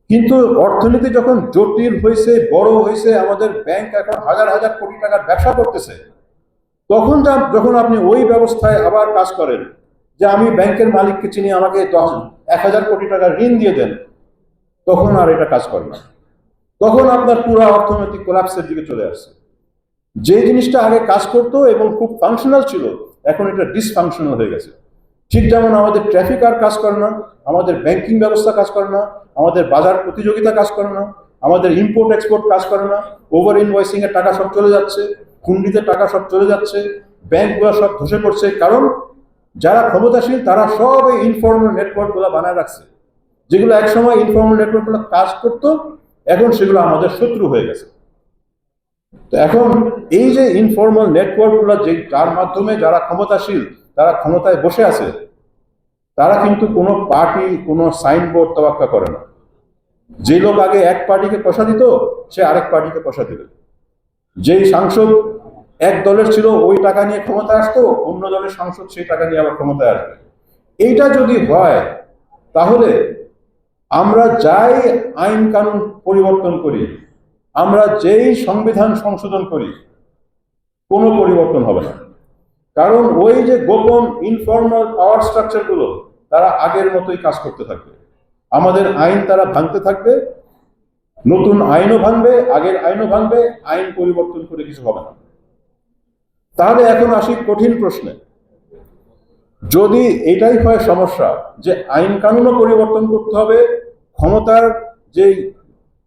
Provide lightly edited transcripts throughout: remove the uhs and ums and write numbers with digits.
কিন্তু অর্থনীতি যখন জটিল হয়েছে, বড় হয়েছে, আমাদের ব্যাংক এখন হাজার হাজার কোটি টাকার ব্যবসা করতেছে, তখন যখন আপনি ওই ব্যবস্থায় আবার কাজ করেন যে আমি ব্যাংকের মালিককে চিনি, আমাকে 1000 কোটি টাকা ঋণ দিয়ে দেন, তখন আর এটা কাজ করে না। তখন আপনার পুরো অর্থনৈতিক কোলাপসের দিকে চলে আসছে। যে জিনিসটা আগে কাজ করতো এবং খুব ফাংশনাল ছিল, এখন এটা ডিসফাংশনাল হয়ে গেছে। ঠিক যেমন আমাদের ট্রাফিক আর কাজ করে না, আমাদের ব্যাংকিং ব্যবস্থা কাজ করে না, আমাদের বাজার প্রতিযোগিতা কাজ করে না, আমাদের ইম্পোর্ট এক্সপোর্ট কাজ করে না, ওভার ইনভয়েসিং এর টাকা সব চলে যাচ্ছে, হুন্ডিতে টাকা সব চলে যাচ্ছে, ব্যাংকগুলো সব ধসে পড়ছে। কারণ যারা ক্ষমতাশীল তারা সব এই ইনফর্মাল নেটওয়ার্ক গুলো বানায় রাখছে, যেগুলো একসময় ইনফর্মাল নেটওয়ার্ক গুলো কাজ করতো, এখন সেগুলো আমাদের শত্রু হয়ে গেছে। তো এখন এই যে ইনফর্মাল নেটওয়ার্ক গুলো, যে যার মাধ্যমে যারা ক্ষমতাশীল, তারা ক্ষমতায় বসে আছে, তারা কিন্তু কোনো পার্টি, কোনো সাইনবোর্ড তোয়াক্কা করে না। যে লোক আগে এক পার্টিকে পয়সা দিত, সে আরেক পার্টিকে পয়সা দিবে। যেই সাংসদ এক দলের ছিল, ওই টাকা নিয়ে ক্ষমতায় আসতো, অন্য দলের সাংসদ সেই টাকা নিয়ে আবার ক্ষমতায় আসবে। এইটা যদি হয়, তাহলে আমরা যাই আইন কানুন পরিবর্তন করি, আমরা যেই সংবিধান সংশোধন করি, কোনো পরিবর্তন হবে না। কারণ ওই যে গোপন ইনফর্মাল পাওয়ার স্ট্রাকচার গুলো, তারা আগের মতোই কাজ করতে থাকবে। আমাদের আইন তারা ভাঙতে থাকবে, নতুন আইনও ভাঙবে, আগের আইনও ভাঙবে, আইন পরিবর্তন করে কিছু হবে না। তাহলে এখন আসি কঠিন প্রশ্নে। যদি এটাই হয় সমস্যা, যে আইন কানুনও পরিবর্তন করতে হবে, ক্ষমতার যে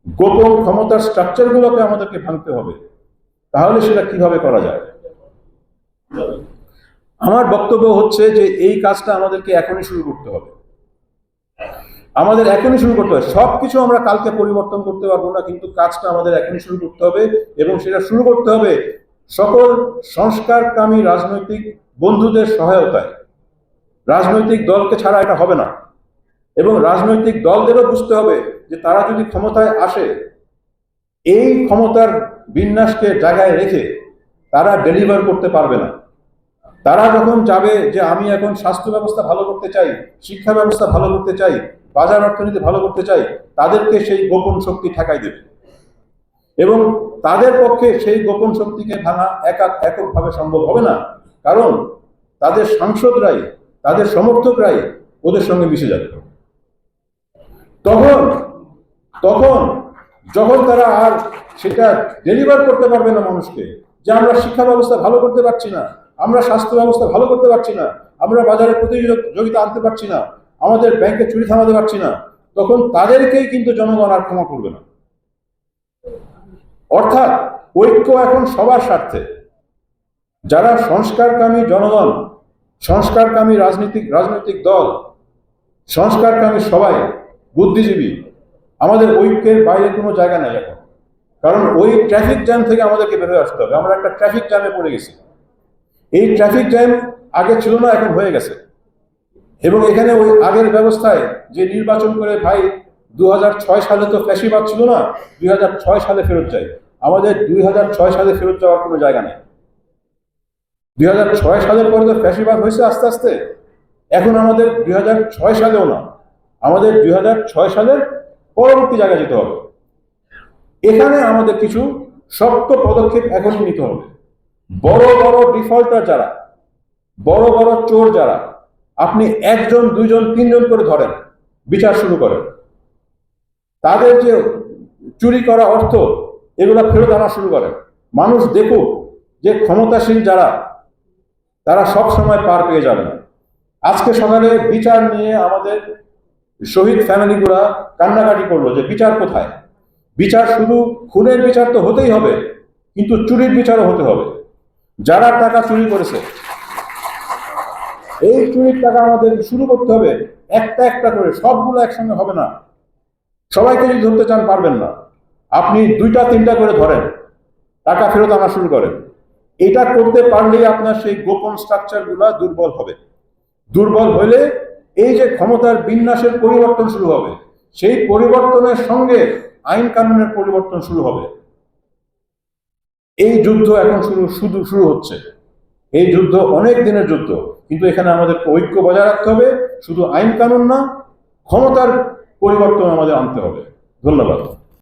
গোপন ক্ষমতার স্ট্রাকচার গুলোকে আমাদেরকে ভাঙতে হবে, তাহলে সেটা কিভাবে করা যায়? আমার বক্তব্য হচ্ছে যে এই কাজটা আমাদেরকে এখনই শুরু করতে হবে। আমাদের এখনই শুরু করতে হবে। সবকিছু আমরা কালকে পরিবর্তন করতে পারবো না, কিন্তু কাজটা আমাদের এখনই শুরু করতে হবে। এবং সেটা শুরু করতে হবে সকল সংস্কারকামী রাজনৈতিক বন্ধুদের সহায়তায়। রাজনৈতিক দলকে ছাড়া এটা হবে না। এবং রাজনৈতিক দলদেরও বুঝতে হবে যে তারা যদি ক্ষমতায় আসে, এই ক্ষমতার বিন্যাসকে জায়গায় রেখে তারা ডেলিভার করতে পারবে না। তারা যখন যাবে যে আমি এখন স্বাস্থ্য ব্যবস্থা ভালো করতে চাই, শিক্ষা ব্যবস্থা ভালো করতে চাই, বাজার অর্থনীতি ভালো করতে চাই, তাদেরকে সেই গোপন শক্তি ঠেকাই দেবে। এবং তাদের পক্ষে সেই গোপন শক্তিকে ভাঙা এককভাবে সম্ভব হবে না, কারণ তাদের সাংসদরাই, তাদের সমর্থকরাই ওদের সঙ্গে মিশে যাবে। তখন যখন তারা আর সেটা ডেলিভার করতে পারবে না মানুষকে, যে আমরা শিক্ষা ব্যবস্থা ভালো করতে পারছি না, আমরা স্বাস্থ্য ব্যবস্থা ভালো করতে পারছি না, আমরা বাজারে প্রতিযোগিতা আনতে পারছি না, আমাদের ব্যাংকে চুরি থামাতে পারছি না, তখন তাদেরকেই কিন্তু জনগণ আর ক্ষমা করবে না। অর্থাৎ ঐক্য এখন সবার স্বার্থে। যারা সংস্কারকামী জনগণ, সংস্কারকামী রাজনৈতিক দল, সংস্কারকামী সবাই বুদ্ধিজীবী, আমাদের ঐক্যের বাইরে কোনো জায়গা নেই এখন। কারণ ওই ট্রাফিক জ্যাম থেকে আমাদেরকে বের হয়ে আসতে হবে। আমরা একটা ট্রাফিক জ্যামে পড়ে গেছি। এই ট্রাফিক জ্যাম আগে ছিল না, এখন হয়ে গেছে। এবং এখানে ওই আগের ব্যবস্থায় যে নির্বাচন করে, ভাই 2006 সালে তো ফ্যাসিবাদ ছিল না, 2006 সালে ফেরত যাই। আমাদের 2006 সালে ফেরত যাওয়ার কোনো জায়গা নেই। 2006 সালের পরে তো ফ্যাসিবাদ হয়েছে আস্তে আস্তে। এখন আমাদের 2006 সালেও না, আমাদের 2006 সালের পরবর্তী জায়গায় যেতে হবে। এখানে আমাদের কিছু শক্ত পদক্ষেপ এখনই নিতে হবে। বড় বড় ডিফল্টার যারা, বড় বড় চোর যারা, আপনি 1 জন 2 জন 3 জন করে ধরেন, বিচার শুরু করেন। তাদের যে চুরি করা অর্থ, এগুলা ফেরত আনা শুরু করেন। মানুষ দেখুক যে ক্ষমতাশীল যারা, তারা সব সময় পার পেয়ে যাবে না। আজকে সকালে বিচার নিয়ে আমাদের শহীদ ফ্যামিলিগুলা কান্নাকাটি করলো যে বিচার কোথায়। বিচার শুধু খুনের বিচার তো হতেই হবে, কিন্তু চুরির বিচারও হতে হবে। যারা টাকা চুরি করেছে, এই চুরির টাকা আমাদের শুরু করতে হবে একটা একটা করে। সবগুলো একসঙ্গে হবে না, সবাইকে যদি ধরতে চান পারবেন না। আপনি 2টা 3টা করে ধরেন, টাকা ফেরত আনা শুরু করেন। এটা করতে পারলেই আপনার সেই গোপন স্ট্রাকচার গুলা দুর্বল হবে। দুর্বল হলে এই যে ক্ষমতার বিন্যাসের পরিবর্তন শুরু হবে, সেই পরিবর্তনের সঙ্গে আইন কানুনের পরিবর্তন শুরু হবে। এই যুদ্ধ এখন শুরু হচ্ছে। এই যুদ্ধ অনেক দিনের যুদ্ধ, কিন্তু এখানে আমাদের ঐক্য বজায় রাখতে হবে। শুধু আইন কানুন না, ক্ষমতার পরিবর্তন আমাদের আনতে হবে। ধন্যবাদ।